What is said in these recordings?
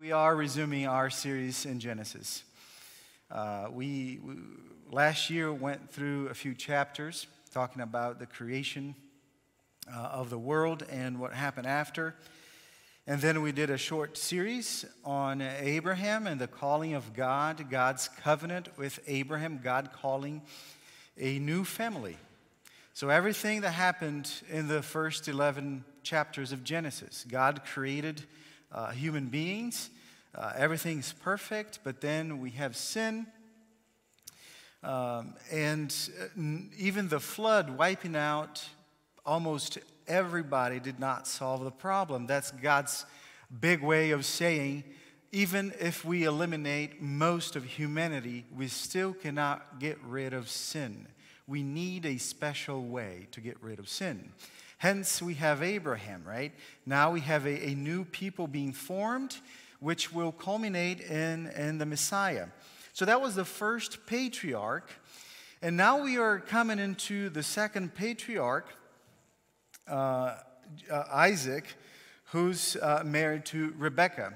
We are resuming our series in Genesis. We last year went through a few chapters talking about the creation of the world and what happened after. And then we did a short series on Abraham and the calling of God, God's covenant with Abraham, God calling a new family. So everything that happened in the first 11 chapters of Genesis, God created human beings. Everything's perfect, but then we have sin. And even the flood wiping out almost everybody did not solve the problem. That's God's big way of saying, even if we eliminate most of humanity, we still cannot get rid of sin. We need a special way to get rid of sin. Hence, we have Abraham, right? Now we have a new people being formed, which will culminate in the Messiah. So that was the first patriarch. And now we are coming into the second patriarch, Isaac, who's married to Rebekah.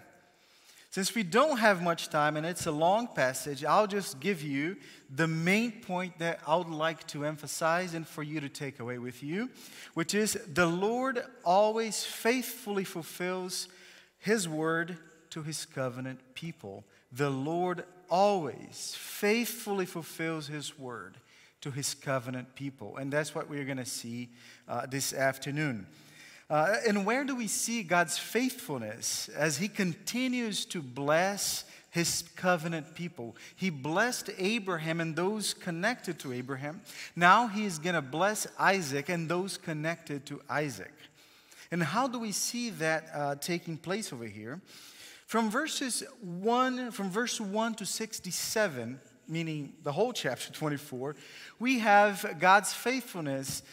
Since we don't have much time and it's a long passage, I'll just give you the main point that I would like to emphasize and for you to take away with you, which is the Lord always faithfully fulfills His word to His covenant people. The Lord always faithfully fulfills His word to His covenant people. And that's what we're going to see this afternoon. And where do we see God's faithfulness as He continues to bless His covenant people? He blessed Abraham and those connected to Abraham. Now He is going to bless Isaac and those connected to Isaac. And how do we see that taking place over here? From verse 1 to 67, meaning the whole chapter 24, we have God's faithfulness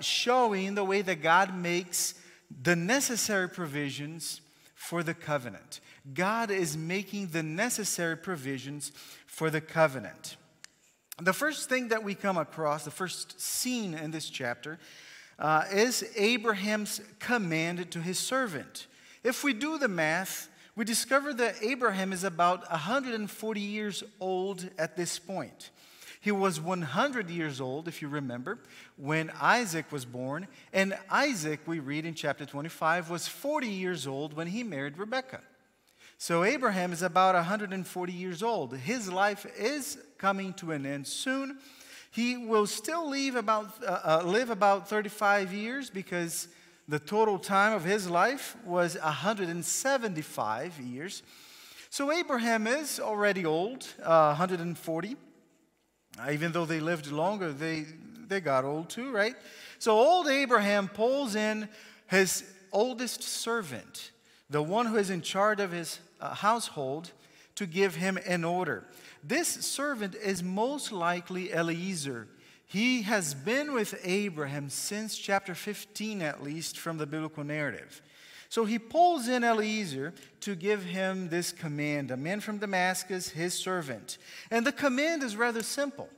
showing the way that God makes the necessary provisions for the covenant. God is making the necessary provisions for the covenant. The first thing that we come across, the first scene in this chapter, is Abraham's command to his servant. If we do the math, we discover that Abraham is about 140 years old at this point. He was 100 years old, if you remember, when Isaac was born. And Isaac, we read in chapter 25, was 40 years old when he married Rebekah. So Abraham is about 140 years old. His life is coming to an end soon. He will still live about 35 years because the total time of his life was 175 years. So Abraham is already old, 140. Even though they lived longer, they got old too, right? So old Abraham pulls in his oldest servant, the one who is in charge of his household, to give him an order. This servant is most likely Eliezer. He has been with Abraham since chapter 15, at least, from the biblical narrative. So he pulls in Eliezer to give him this command, a man from Damascus, his servant. And the command is rather simple.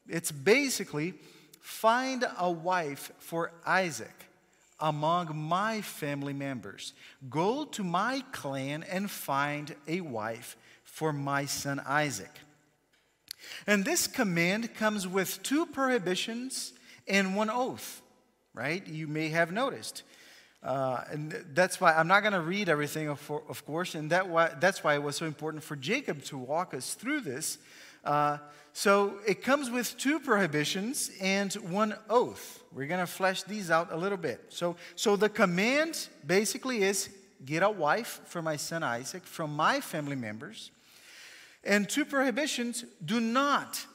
It's basically, find a wife for Isaac among my family members. Go to my clan and find a wife for my son Isaac. And this command comes with 2 prohibitions and 1 oath, right? You may have noticed. And that's why I'm not going to read everything, of course, and that's why it was so important for Jacob to walk us through this. So it comes with 2 prohibitions and 1 oath. We're going to flesh these out a little bit. So the command basically is, get a wife for my son Isaac from my family members. And 2 prohibitions, do not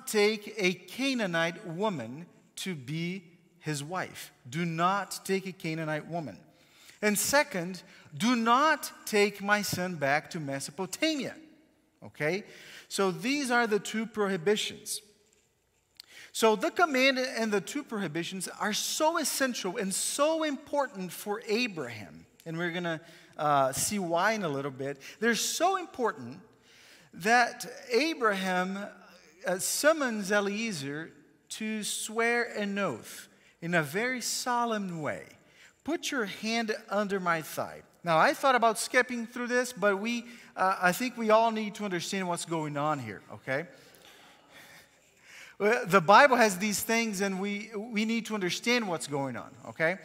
take a Canaanite woman to be his wife. Do not take a Canaanite woman. And second, do not take my son back to Mesopotamia. Okay? So these are the 2 prohibitions. So the command and the 2 prohibitions are so essential and so important for Abraham. And we're going to see why in a little bit. They're so important that Abraham summons Eliezer to swear an oath in a very solemn way. Put your hand under my thigh. Now, I thought about skipping through this, but I think we all need to understand what's going on here, okay? The Bible has these things, and we need to understand what's going on, okay?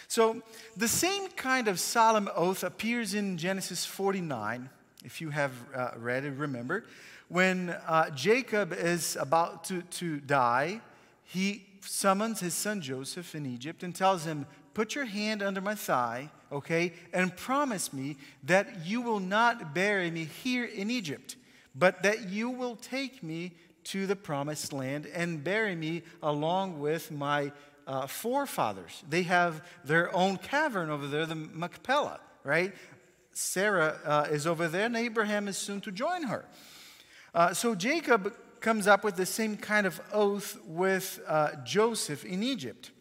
So the same kind of solemn oath appears in Genesis 49, if you have read it, remember. When Jacob is about to die, he summons his son Joseph in Egypt and tells him, put your hand under my thigh, okay, and promise me that you will not bury me here in Egypt, but that you will take me to the promised land and bury me along with my forefathers. They have their own cavern over there, the Machpelah, right? Sarah is over there, and Abraham is soon to join her. So Jacob comes up with the same kind of oath with Joseph in Egypt.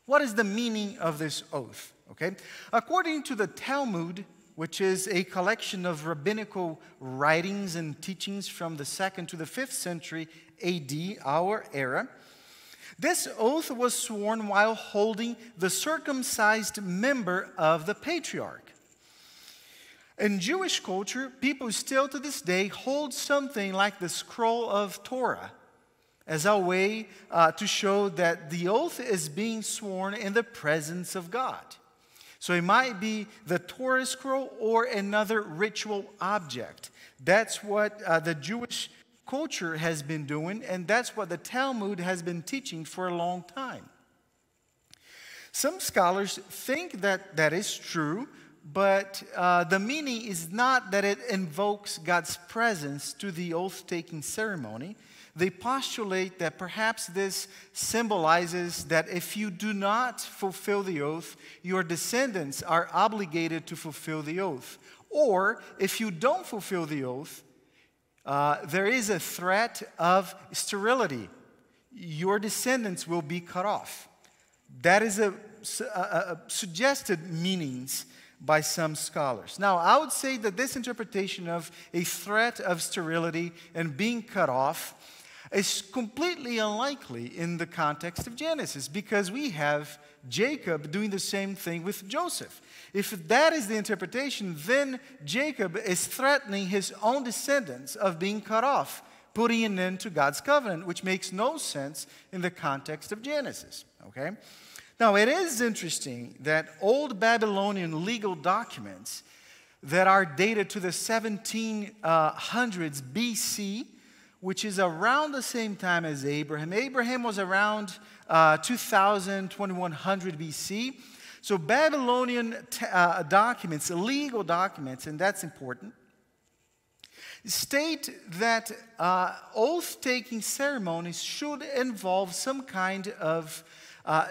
What is the meaning of this oath? Okay, according to the Talmud, which is a collection of rabbinical writings and teachings from the 2nd to the 5th century AD, our era, this oath was sworn while holding the circumcised member of the patriarch. In Jewish culture, people still to this day hold something like the scroll of Torah as a way to show that the oath is being sworn in the presence of God. So it might be the Torah scroll or another ritual object. That's what the Jewish culture has been doing, and that's what the Talmud has been teaching for a long time. Some scholars think that that is true, but the meaning is not that it invokes God's presence to the oath-taking ceremony. They postulate that perhaps this symbolizes that if you do not fulfill the oath, your descendants are obligated to fulfill the oath. Or if you don't fulfill the oath, there is a threat of sterility. Your descendants will be cut off. That is a suggested meanings by some scholars. Now, I would say that this interpretation of a threat of sterility and being cut off is completely unlikely in the context of Genesis, because we have Jacob doing the same thing with Joseph. If that is the interpretation, then Jacob is threatening his own descendants of being cut off, putting an end to God's covenant, which makes no sense in the context of Genesis, okay? Now, it is interesting that old Babylonian legal documents that are dated to the 1700s BC, which is around the same time as Abraham. Abraham was around 2000, 2100 BC. So Babylonian documents, legal documents, and that's important, state that oath-taking ceremonies should involve some kind of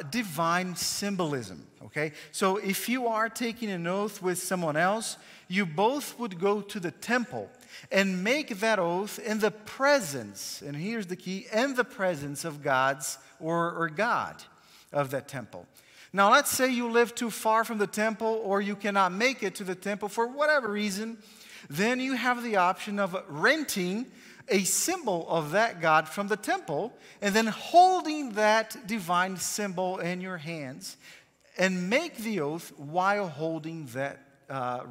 divine symbolism, okay? So if you are taking an oath with someone else, you both would go to the temple and make that oath in the presence, and here's the key, in the presence of God's or God of that temple. Now, let's say you live too far from the temple, or you cannot make it to the temple for whatever reason, then you have the option of renting a symbol of that God from the temple, and then holding that divine symbol in your hands, and make the oath while holding that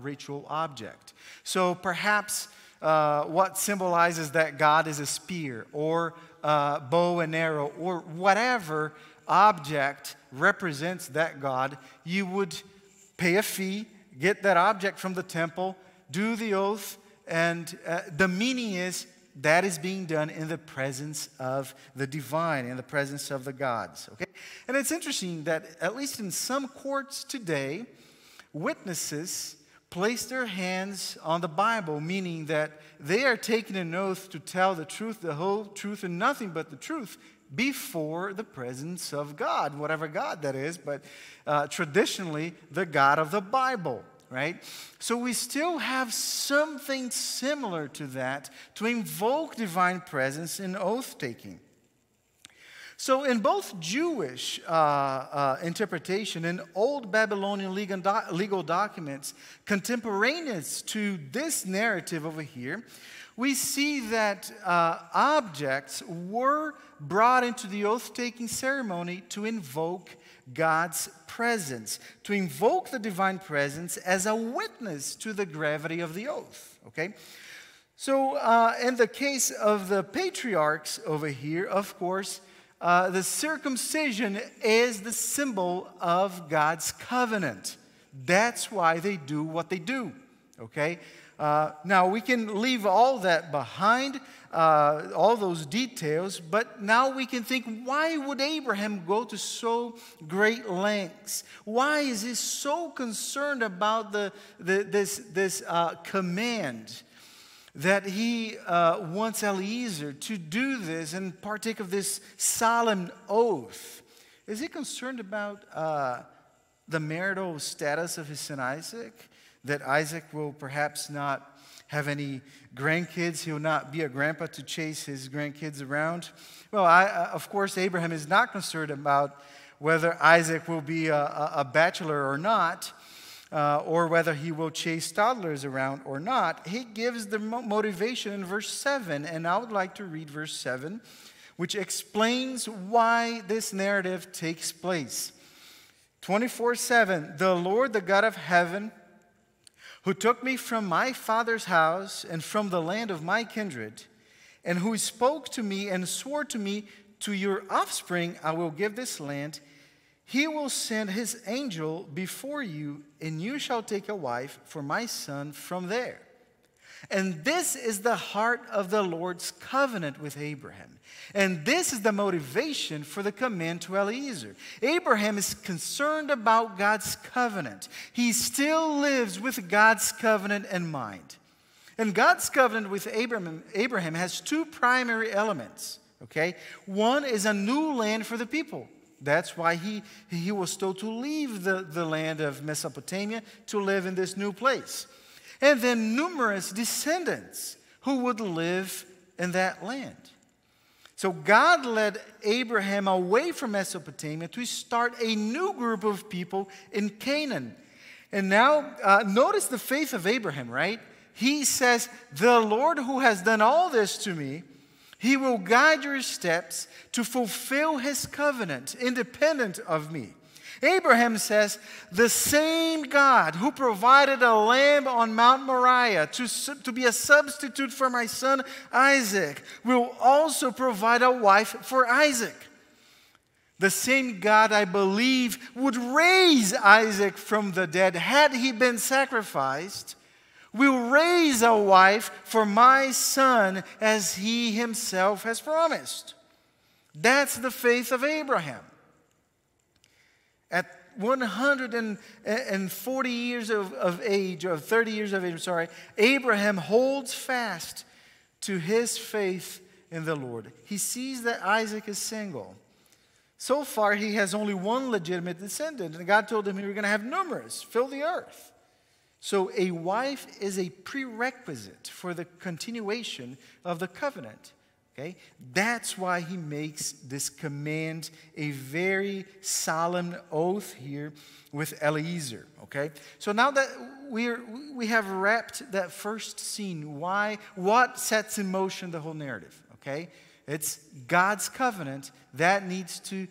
ritual object. So perhaps what symbolizes that God is a spear, or bow and arrow, or whatever object represents that God, you would pay a fee, get that object from the temple, do the oath, and the meaning is that is being done in the presence of the divine, in the presence of the gods. Okay? And it's interesting that at least in some courts today, witnesses place their hands on the Bible, meaning that they are taking an oath to tell the truth, the whole truth, and nothing but the truth before the presence of God, whatever God that is, but traditionally the God of the Bible, right? So we still have something similar to that to invoke divine presence in oath-taking. So in both Jewish interpretation and old Babylonian legal documents contemporaneous to this narrative over here, we see that objects were brought into the oath-taking ceremony to invoke God's presence, to invoke the divine presence as a witness to the gravity of the oath. Okay? So in the case of the patriarchs over here, of course, the circumcision is the symbol of God's covenant. That's why they do what they do. Okay? Now, we can leave all that behind, all those details, but now we can think, why would Abraham go to so great lengths? Why is he so concerned about this command that he wants Eliezer to do this and partake of this solemn oath? Is he concerned about the marital status of his son Isaac? That Isaac will perhaps not have any grandkids. He'll not be a grandpa to chase his grandkids around. Well, of course, Abraham is not concerned about whether Isaac will be a bachelor or not, or whether he will chase toddlers around or not. He gives the motivation in verse 7, and I would like to read verse 7, which explains why this narrative takes place. 24:7, the Lord, the God of heaven, who took me from my father's house and from the land of my kindred, and who spoke to me and swore to me, to your offspring I will give this land. He will send his angel before you, and you shall take a wife for my son from there. And this is the heart of the Lord's covenant with Abraham. And this is the motivation for the command to Eliezer. Abraham is concerned about God's covenant. He still lives with God's covenant in mind. And God's covenant with Abraham has two primary elements. Okay? One is a new land for the people. That's why he was told to leave the land of Mesopotamia to live in this new place. And then numerous descendants who would live in that land. So God led Abraham away from Mesopotamia to start a new group of people in Canaan. And now, notice the faith of Abraham, right? He says, the Lord who has done all this to me, he will guide your steps to fulfill his covenant, independent of me. Abraham says, the same God who provided a lamb on Mount Moriah to be a substitute for my son Isaac will also provide a wife for Isaac. The same God, I believe, would raise Isaac from the dead had he been sacrificed, will raise a wife for my son as he himself has promised. That's the faith of Abraham. At 140 years of age, or 30 years of age, Abraham holds fast to his faith in the Lord. He sees that Isaac is single. So far, he has only one legitimate descendant, and God told him he was going to have numerous, fill the earth. So a wife is a prerequisite for the continuation of the covenant. Okay? That's why he makes this command a very solemn oath here with Eliezer. Okay? So now that we have wrapped that first scene, what sets in motion the whole narrative? Okay? It's God's covenant that needs to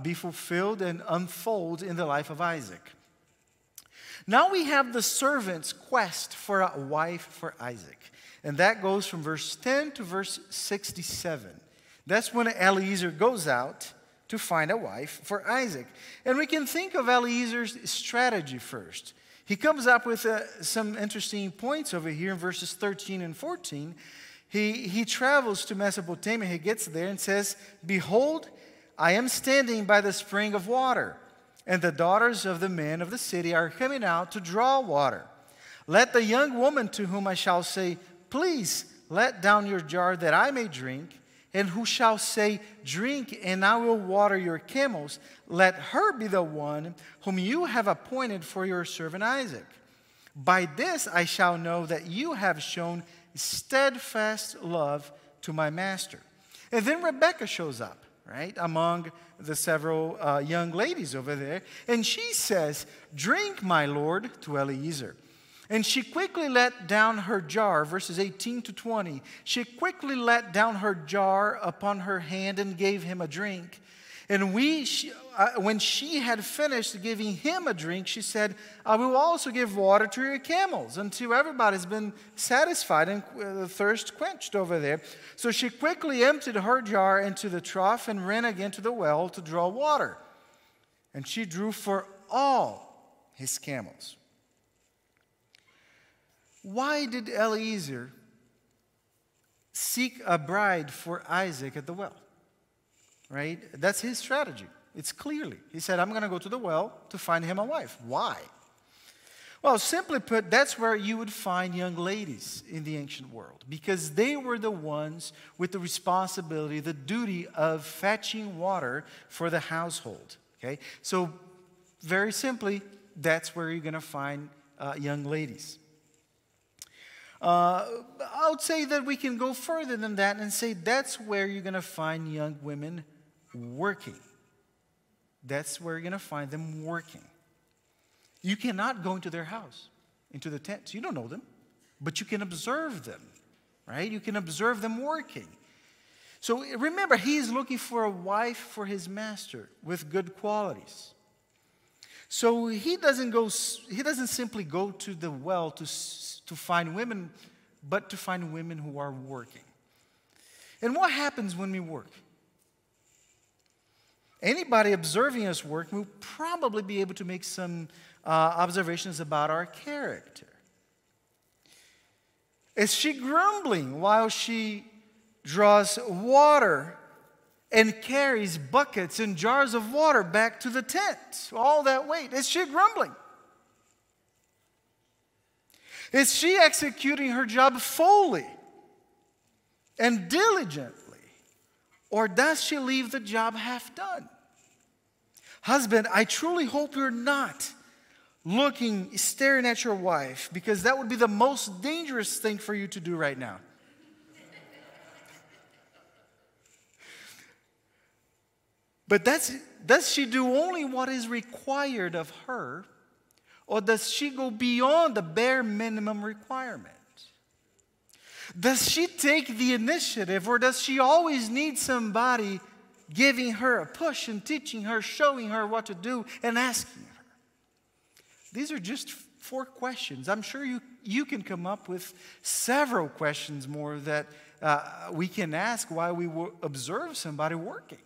be fulfilled and unfold in the life of Isaac. Now we have the servant's quest for a wife for Isaac. And that goes from verse 10 to verse 67. That's when Eliezer goes out to find a wife for Isaac. And we can think of Eliezer's strategy first. He comes up with some interesting points over here in verses 13 and 14. He travels to Mesopotamia. He gets there and says, behold, I am standing by the spring of water, and the daughters of the men of the city are coming out to draw water. Let the young woman to whom I shall say, please let down your jar that I may drink, and who shall say, drink, and I will water your camels, let her be the one whom you have appointed for your servant Isaac. By this I shall know that you have shown steadfast love to my master. And then Rebekah shows up, right, among the several young ladies over there, and she says, drink, my lord, to Eliezer. And she quickly let down her jar, verses 18 to 20. She quickly let down her jar upon her hand and gave him a drink. And when she had finished giving him a drink, she said, I will also give water to your camels until everybody's been satisfied and the thirst quenched over there. So she quickly emptied her jar into the trough and ran again to the well to draw water. And she drew for all his camels. Why did Eliezer seek a bride for Isaac at the well? Right? That's his strategy. It's clearly. He said, I'm going to go to the well to find him a wife. Why? Well, simply put, that's where you would find young ladies in the ancient world, because they were the ones with the responsibility, the duty of fetching water for the household. Okay? So, very simply, that's where you're going to find young ladies. I would say that we can go further than that and say that's where you're going to find young women working. That's where you're going to find them working. You cannot go into their house, into the tents. You don't know them, but you can observe them, right? You can observe them working. So remember, he's looking for a wife for his master with good qualities. So he doesn't simply go to the well to find women, but to find women who are working. And what happens when we work? Anybody observing us work will probably be able to make some observations about our character. Is she grumbling while she draws water and carries buckets and jars of water back to the tent? All that weight. Is she grumbling? Is she executing her job fully and diligently? Or does she leave the job half done? Husband, I truly hope you're not staring at your wife, because that would be the most dangerous thing for you to do right now. But does she do only what is required of her, or does she go beyond the bare minimum requirement? Does she take the initiative, or does she always need somebody giving her a push and teaching her, showing her what to do, and asking her? These are just 4 questions. I'm sure you can come up with several questions more that we can ask while we observe somebody working.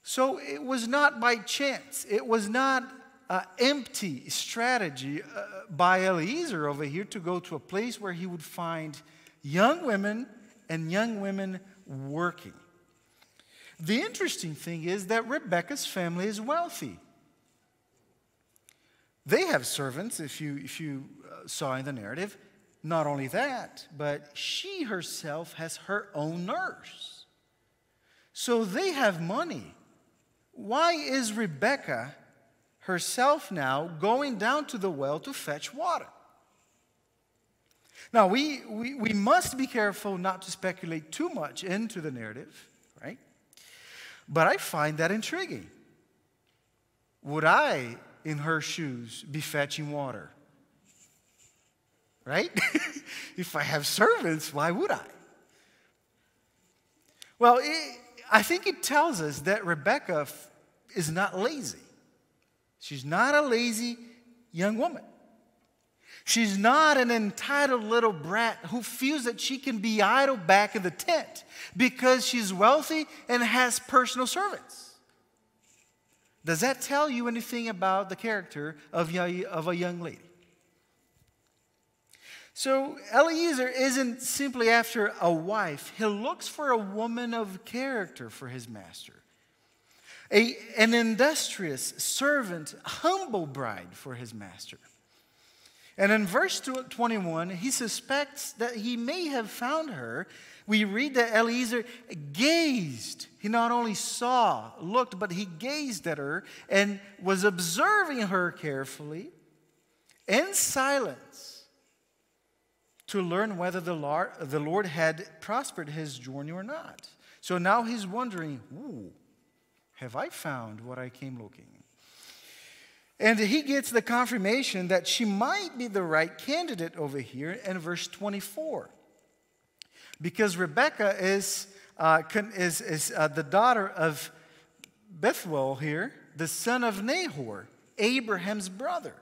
So it was not by chance. It was not empty strategy by Eliezer over here to go to a place where he would find young women and young women working. The interesting thing is that Rebekah's family is wealthy. They have servants, if you saw in the narrative. Not only that, but she herself has her own nurse. So they have money. Why is Rebekah herself now going down to the well to fetch water? Now, we must be careful not to speculate too much into the narrative, right? But I find that intriguing. Would I, in her shoes, be fetching water? Right? If I have servants, why would I? Well, I think it tells us that Rebekah is not lazy. She's not a lazy young woman. She's not an entitled little brat who feels that she can be idle back in the tent because she's wealthy and has personal servants. Does that tell you anything about the character of a young lady? So Eliezer isn't simply after a wife. He looks for a woman of character for his master. An industrious servant, humble bride for his master. And in verse 21, he suspects that he may have found her. We read that Eliezer gazed. He not only looked, but he gazed at her and was observing her carefully in silence to learn whether the Lord had prospered his journey or not. So now he's wondering, have I found what I came looking? And he gets the confirmation that she might be the right candidate over here in verse 24. Because Rebekah is the daughter of Bethuel here, the son of Nahor, Abraham's brother.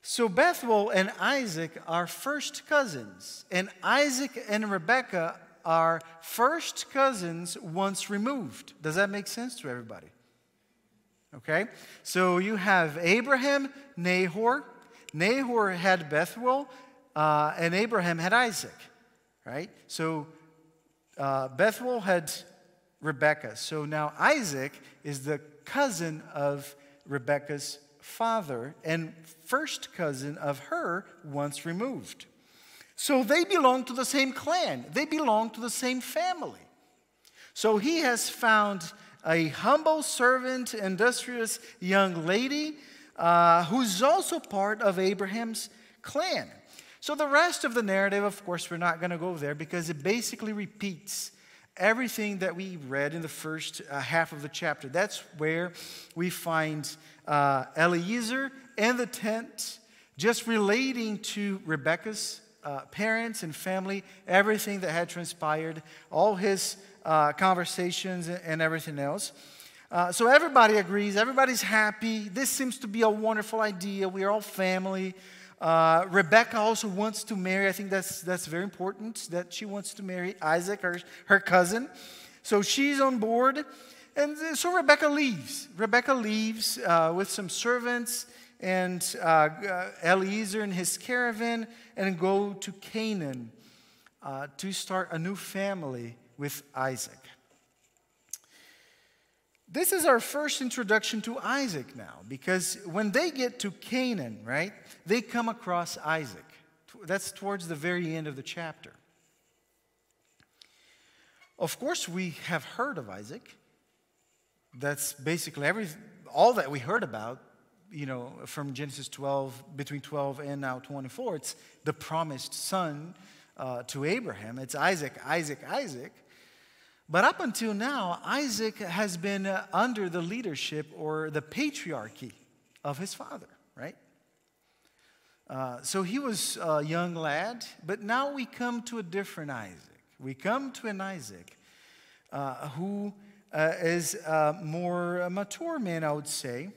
So Bethuel and Isaac are first cousins, and Isaac and Rebekah are first cousins once removed. Does that make sense to everybody? Okay, so you have Abraham, Nahor. Nahor had Bethuel, and Abraham had Isaac, right? So Bethuel had Rebekah. So now Isaac is the cousin of Rebekah's father and first cousin of her once removed. So they belong to the same clan. They belong to the same family. So he has found a humble servant, industrious young lady who's also part of Abraham's clan. So the rest of the narrative, of course, we're not going to go there because it basically repeats everything that we read in the first half of the chapter. That's where we find Eliezer in the tent, just relating to Rebekah's parents and family, everything that had transpired, all his conversations and everything else. So everybody agrees, everybody's happy. This seems to be a wonderful idea. We are all family. Rebekah also wants to marry. I think that's very important, that she wants to marry Isaac, her cousin. So she's on board. And so Rebekah leaves. Rebekah leaves with some servants and Eliezer and his caravan and go to Canaan to start a new family with Isaac. This is our first introduction to Isaac now, because when they get to Canaan, right, they come across Isaac. That's towards the very end of the chapter. Of course, we have heard of Isaac. That's basically all that we heard about, from Genesis 12, between 12 and now 24. It's the promised son to Abraham. It's Isaac, Isaac, Isaac. But up until now, Isaac has been under the leadership or the patriarchy of his father, right? So he was a young lad, but now we come to a different Isaac. We come to an Isaac who is a more mature man, I would say.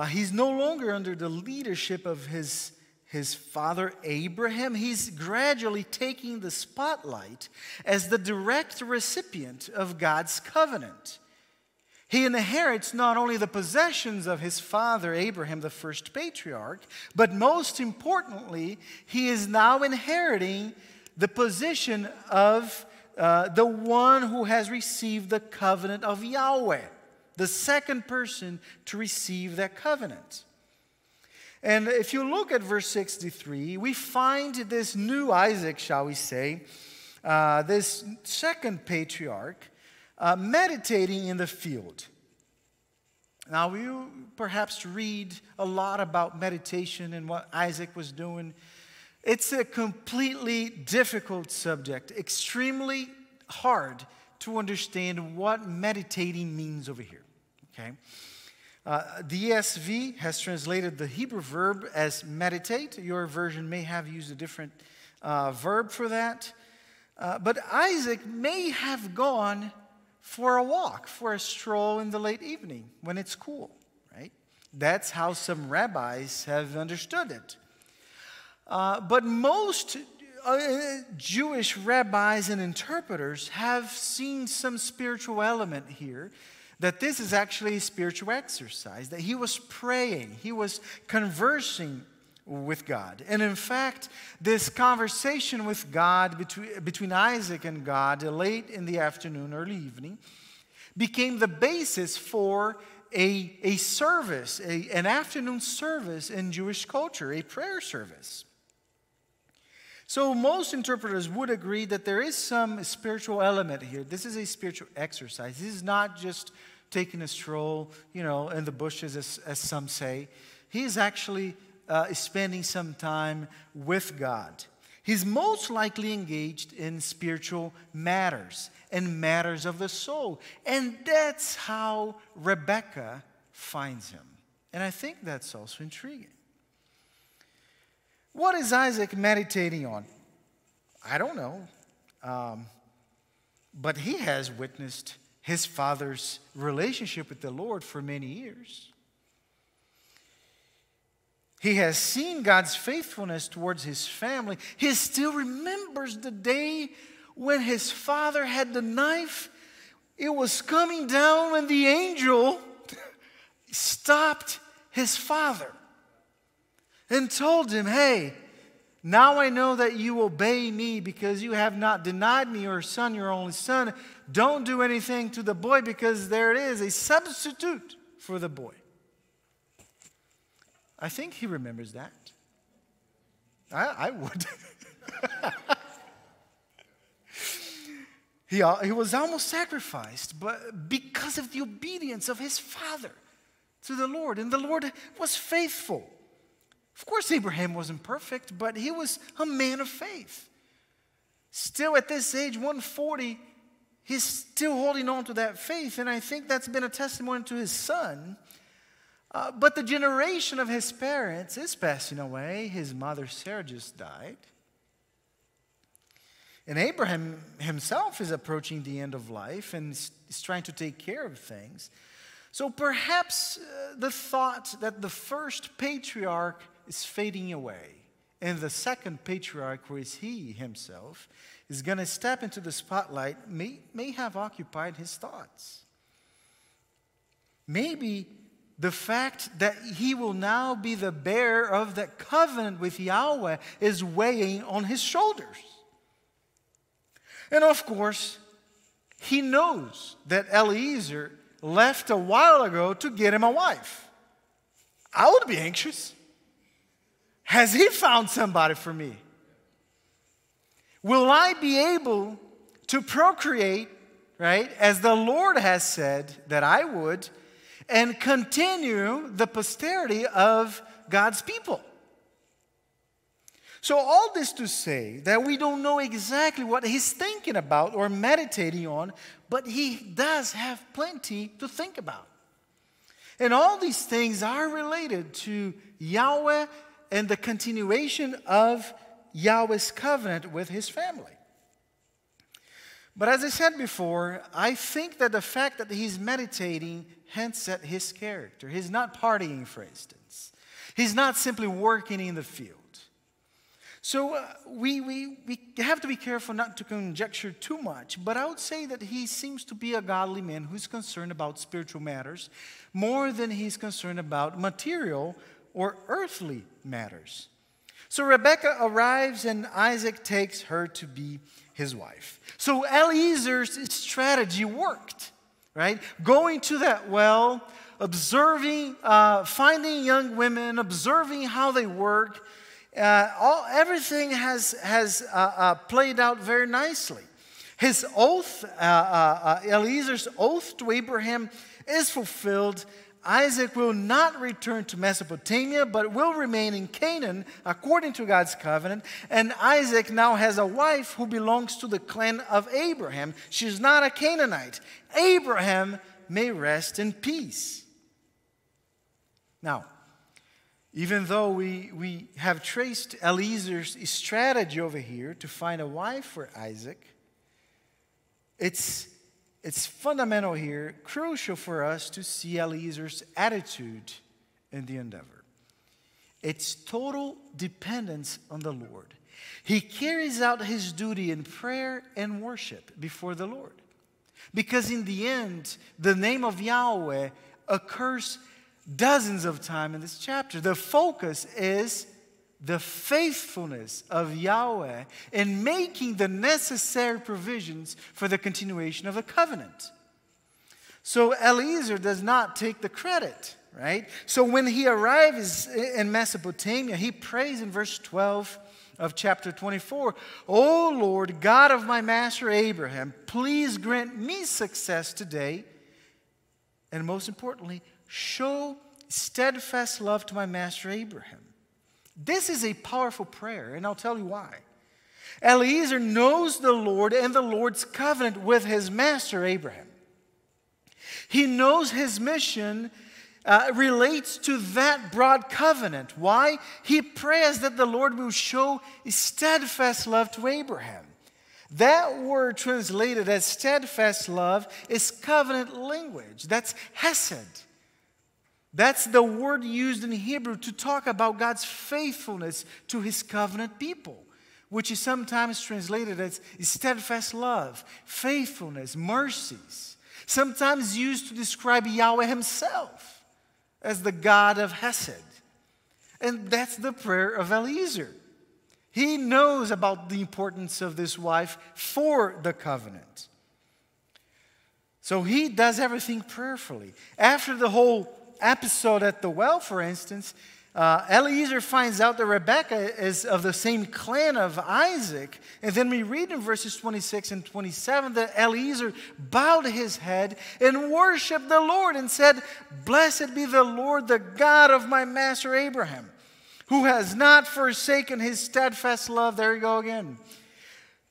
He's no longer under the leadership of his father Abraham. He's gradually taking the spotlight as the direct recipient of God's covenant. He inherits not only the possessions of his father Abraham, the first patriarch, but most importantly, he is now inheriting the position of the one who has received the covenant of Yahweh, the second person to receive that covenant. And if you look at verse 63, we find this new Isaac, shall we say, this second patriarch, meditating in the field. Now, you perhaps read a lot about meditation and what Isaac was doing. It's a completely difficult subject, extremely hard to understand what meditating means over here, okay? The ESV has translated the Hebrew verb as meditate. Your version may have used a different verb for that. But Isaac may have gone for a walk, for a stroll in the late evening when it's cool, right? That's how some rabbis have understood it. But most Jewish rabbis and interpreters have seen some spiritual element here, that this is actually a spiritual exercise, that he was praying, he was conversing with God. And in fact, this conversation with God, between Isaac and God, late in the afternoon, early evening, became the basis for a service, an afternoon service in Jewish culture, a prayer service. So most interpreters would agree that there is some spiritual element here. This is a spiritual exercise. This is not just taking a stroll, in the bushes, as some say. He is actually spending some time with God. He's most likely engaged in spiritual matters and matters of the soul. And that's how Rebekah finds him. And I think that's also intriguing. What is Isaac meditating on? I don't know. but he has witnessed his father's relationship with the Lord for many years. He has seen God's faithfulness towards his family. He still remembers the day when his father had the knife. It was coming down when the angel stopped his father and told him, hey, now I know that you obey me because you have not denied me your son, your only son. Don't do anything to the boy because there it is, a substitute for the boy. I think he remembers that. I would. He was almost sacrificed, but because of the obedience of his father to the Lord. And the Lord was faithful. Of course, Abraham wasn't perfect, but he was a man of faith. Still at this age, 140, he's still holding on to that faith. And I think that's been a testimony to his son. But the generation of his parents is passing away. His mother Sarah just died. And Abraham himself is approaching the end of life and is trying to take care of things. So perhaps the thought that the first patriarch is fading away and the second patriarch, who is he himself, is going to step into the spotlight may have occupied his thoughts. Maybe the fact that he will now be the bearer of that covenant with Yahweh is weighing on his shoulders. And of course, he knows that Eliezer left a while ago to get him a wife. I would be anxious. Has he found somebody for me? Will I be able to procreate, right, as the Lord has said that I would, and continue the posterity of God's people? So all this to say that we don't know exactly what he's thinking about or meditating on, but he does have plenty to think about. And all these things are related to Yahweh and the continuation of Yahweh's covenant with his family. But as I said before, I think that the fact that he's meditating hints at his character. He's not partying, for instance. He's not simply working in the field. So we have to be careful not to conjecture too much, but I would say that he seems to be a godly man who's concerned about spiritual matters more than he's concerned about material or earthly matters. So Rebekah arrives and Isaac takes her to be his wife. So Eliezer's strategy worked, right? Going to that well, observing, finding young women, observing how they work. Everything has played out very nicely. His oath, Eliezer's oath to Abraham is fulfilled. Isaac will not return to Mesopotamia, but will remain in Canaan according to God's covenant. And Isaac now has a wife who belongs to the clan of Abraham. She's not a Canaanite. Abraham may rest in peace. Now, even though we have traced Eliezer's strategy over here to find a wife for Isaac, it's fundamental here, crucial for us to see Eliezer's attitude in the endeavor. It's total dependence on the Lord. He carries out his duty in prayer and worship before the Lord. Because in the end, the name of Yahweh occurs dozens of times in this chapter. The focus is the faithfulness of Yahweh in making the necessary provisions for the continuation of the covenant. So Eliezer does not take the credit, right? So when he arrives in Mesopotamia, he prays in verse 12 of chapter 24, "O Lord, God of my master Abraham, please grant me success today, and most importantly, show steadfast love to my master Abraham." This is a powerful prayer, and I'll tell you why. Eliezer knows the Lord and the Lord's covenant with his master Abraham. He knows his mission relates to that broad covenant. Why? He prays that the Lord will show steadfast love to Abraham. That word translated as steadfast love is covenant language. That's hesed. That's the word used in Hebrew to talk about God's faithfulness to his covenant people, which is sometimes translated as steadfast love, faithfulness, mercies. Sometimes used to describe Yahweh himself as the God of hesed. And that's the prayer of Eliezer. He knows about the importance of this wife for the covenant. So he does everything prayerfully. After the whole episode at the well, for instance, Eliezer finds out that Rebekah is of the same clan of Isaac. And then we read in verses 26 and 27 that Eliezer bowed his head and worshiped the Lord and said, "Blessed be the Lord, the God of my master Abraham, who has not forsaken his steadfast love," there you go again,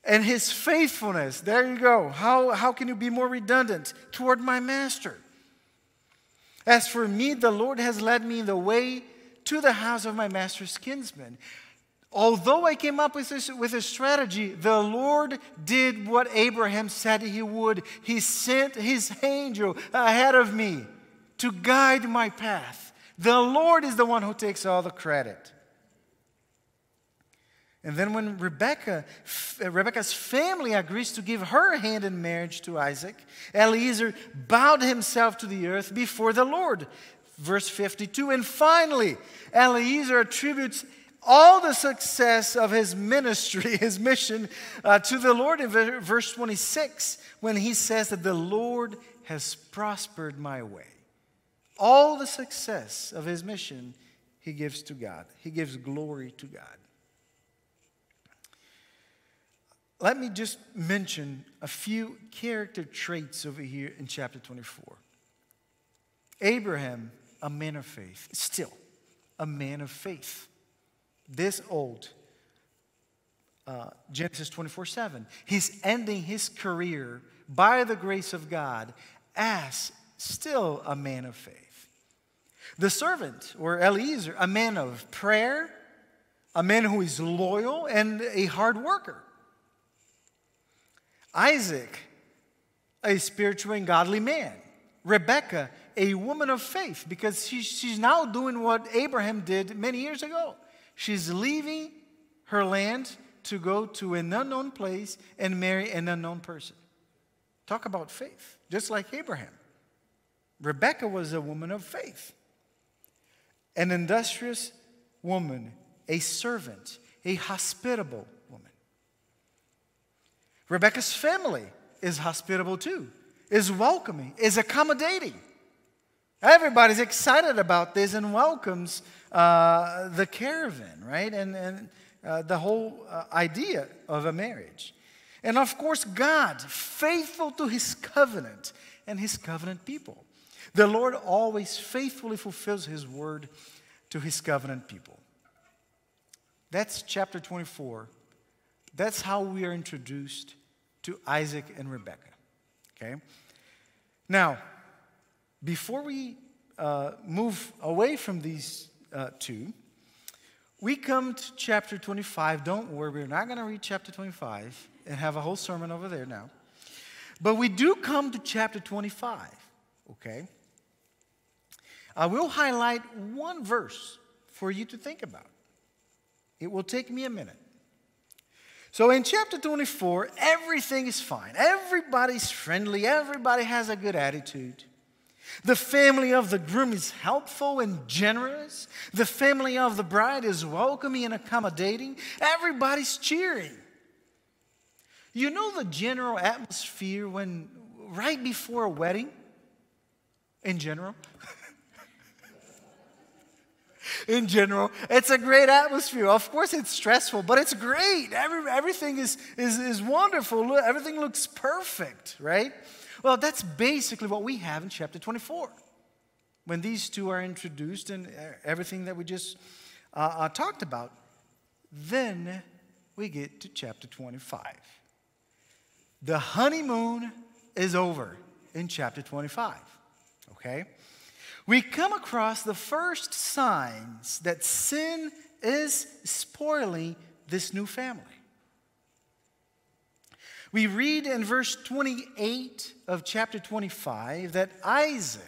"and his faithfulness," there you go. How can you be more redundant? "Toward my master. As for me, the Lord has led me in the way to the house of my master's kinsman. Although I came up with a strategy, the Lord did what Abraham said he would. He sent his angel ahead of me to guide my path. The Lord is the one who takes all the credit." And then when Rebekah's family agrees to give her hand in marriage to Isaac, Eliezer bowed himself to the earth before the Lord. Verse 52, and finally, Eliezer attributes all the success of his ministry, his mission, to the Lord in verse 26, when he says that the Lord has prospered my way. All the success of his mission he gives to God. He gives glory to God. Let me just mention a few character traits over here in chapter 24. Abraham, a man of faith, still a man of faith. This old, Genesis 24:7. He's ending his career by the grace of God as still a man of faith. The servant, or Eliezer, a man of prayer, a man who is loyal and a hard worker. Isaac, a spiritual and godly man. Rebekah, a woman of faith, because she's now doing what Abraham did many years ago. She's leaving her land to go to an unknown place and marry an unknown person. Talk about faith, just like Abraham. Rebekah was a woman of faith. An industrious woman, a servant, a hospitable woman. Rebekah's family is hospitable too, is welcoming, is accommodating. Everybody's excited about this and welcomes the caravan, right? And the whole idea of a marriage. And of course, God, faithful to his covenant and his covenant people. The Lord always faithfully fulfills his word to his covenant people. That's chapter 24. That's how we are introduced to Isaac and Rebekah. Okay? Now, before we move away from these two, we come to chapter 25. Don't worry, we're not going to read chapter 25 and have a whole sermon over there now. But we do come to chapter 25, okay? I will highlight one verse for you to think about. It will take me a minute. So in chapter 24, everything is fine. Everybody's friendly. Everybody has a good attitude. The family of the groom is helpful and generous. The family of the bride is welcoming and accommodating. Everybody's cheering. You know the general atmosphere when right before a wedding? In general? In general, it's a great atmosphere. Of course, it's stressful, but it's great. Everything is wonderful. Everything looks perfect, right? Well, that's basically what we have in chapter 24. When these two are introduced and everything that we just talked about, then we get to chapter 25. The honeymoon is over in chapter 25, okay? We come across the first signs that sin is spoiling this new family. We read in verse 28 of chapter 25 that Isaac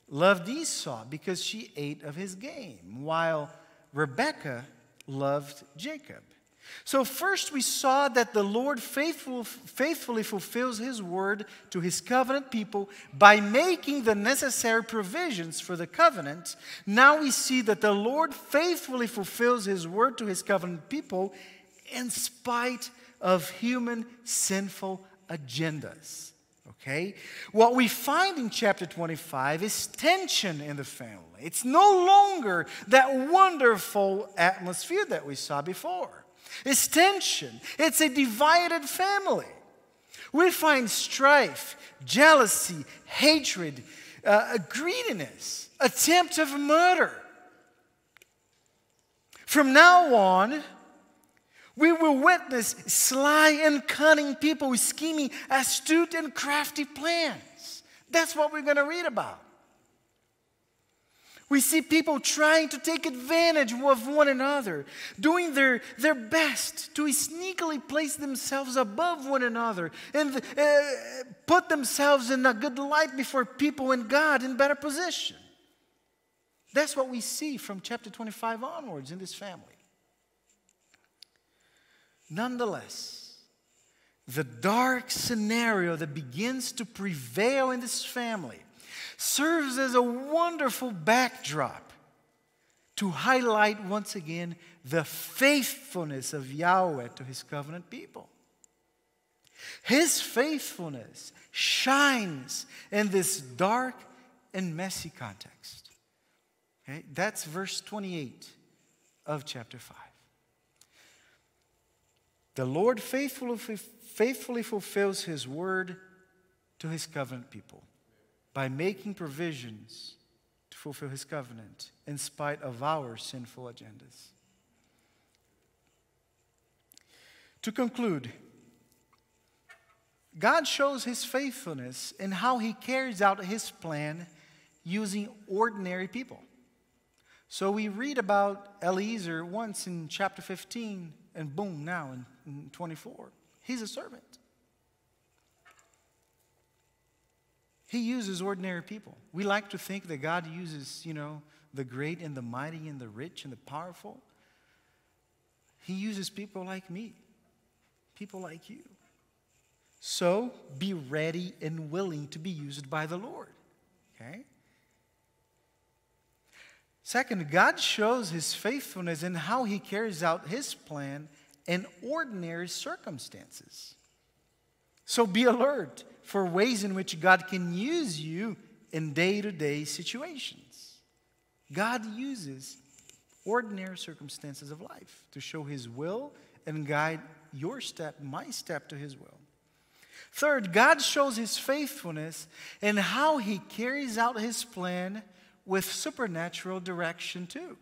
loved Esau because she ate of his game, while Rebekah loved Jacob. So first we saw that the Lord faithfully fulfills his word to his covenant people by making the necessary provisions for the covenant. Now we see that the Lord faithfully fulfills his word to his covenant people in spite of human sinful agendas. Okay? What we find in chapter 25 is tension in the family. It's no longer that wonderful atmosphere that we saw before. It's tension. It's a divided family. We find strife, jealousy, hatred, greediness, attempt of murder. From now on, we will witness sly and cunning people scheming astute and crafty plans. That's what we're going to read about. We see people trying to take advantage of one another, doing their best to sneakily place themselves above one another and put themselves in a good light before people and God in better position. That's what we see from chapter 25 onwards in this family. Nonetheless, the dark scenario that begins to prevail in this family serves as a wonderful backdrop to highlight once again the faithfulness of Yahweh to his covenant people. His faithfulness shines in this dark and messy context. Okay? That's verse 28 of chapter 5. The Lord faithfully fulfills his word to his covenant people by making provisions to fulfill his covenant in spite of our sinful agendas. To conclude, God shows his faithfulness in how he carries out his plan using ordinary people. So we read about Eliezer once in chapter 15, and boom, now in 24. He's a servant. He uses ordinary people. We like to think that God uses, the great and the mighty and the rich and the powerful. He uses people like me, people like you. So be ready and willing to be used by the Lord. Okay? Second, God shows his faithfulness in how he carries out his plan in ordinary circumstances. So be alert for ways in which God can use you in day-to-day situations. God uses ordinary circumstances of life to show his will and guide your step, my step to his will. Third, God shows his faithfulness in how he carries out his plan with supernatural direction too.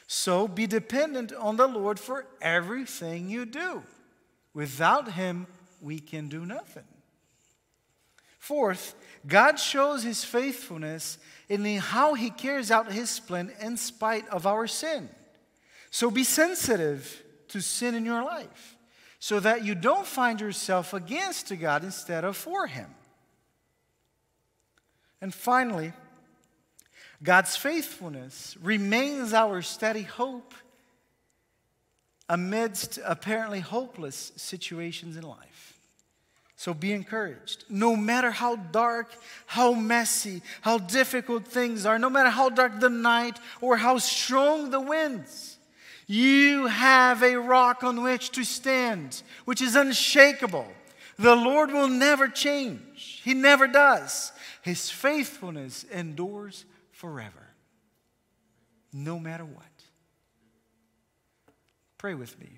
So be dependent on the Lord for everything you do. Without him, we can do nothing. Fourth, God shows his faithfulness in how he carries out his plan in spite of our sin. So be sensitive to sin in your life so that you don't find yourself against God instead of for him. And finally, God's faithfulness remains our steady hope amidst apparently hopeless situations in life. So be encouraged. No matter how dark, how messy, how difficult things are, no matter how dark the night or how strong the winds, you have a rock on which to stand, which is unshakable. The Lord will never change. He never does. His faithfulness endures forever, no matter what. Pray with me.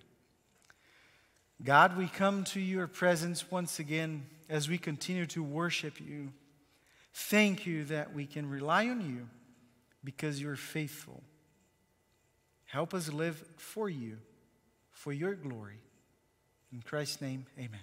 God, we come to your presence once again as we continue to worship you. Thank you that we can rely on you because you're faithful. Help us live for you, for your glory. In Christ's name, amen.